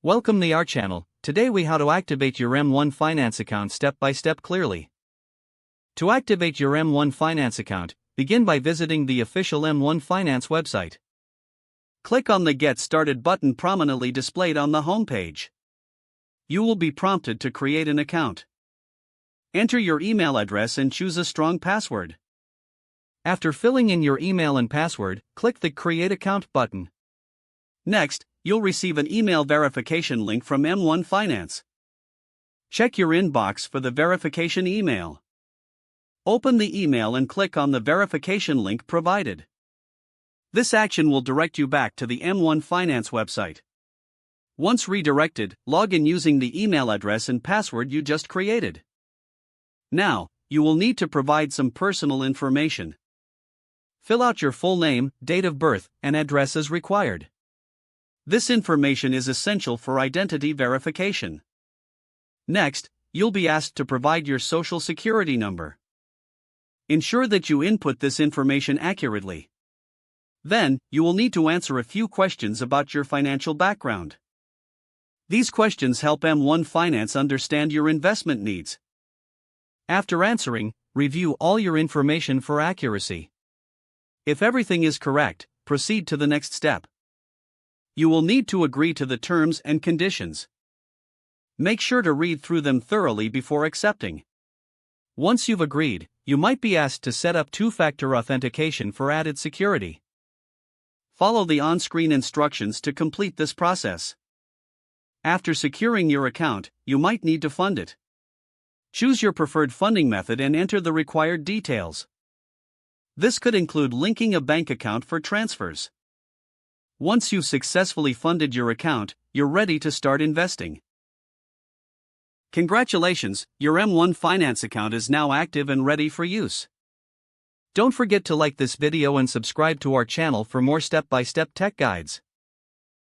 Welcome to our channel. Today we how to activate your M1 Finance account step by step clearly. To activate your M1 Finance account, begin by visiting the official M1 Finance website. Click on the Get Started button prominently displayed on the home page. You will be prompted to create an account. Enter your email address and choose a strong password. After filling in your email and password, click the Create Account button. Next, you'll receive an email verification link from M1 Finance. Check your inbox for the verification email. Open the email and click on the verification link provided. This action will direct you back to the M1 Finance website. Once redirected, log in using the email address and password you just created. Now, you will need to provide some personal information. Fill out your full name, date of birth, and address as required. This information is essential for identity verification. Next, you'll be asked to provide your social security number. Ensure that you input this information accurately. Then, you will need to answer a few questions about your financial background. These questions help M1 Finance understand your investment needs. After answering, review all your information for accuracy. If everything is correct, proceed to the next step. You will need to agree to the terms and conditions. Make sure to read through them thoroughly before accepting. Once you've agreed, you might be asked to set up two-factor authentication for added security. Follow the on-screen instructions to complete this process. After securing your account, you might need to fund it. Choose your preferred funding method and enter the required details. This could include linking a bank account for transfers. Once you've successfully funded your account, you're ready to start investing. Congratulations, your M1 Finance account is now active and ready for use. Don't forget to like this video and subscribe to our channel for more step-by-step tech guides.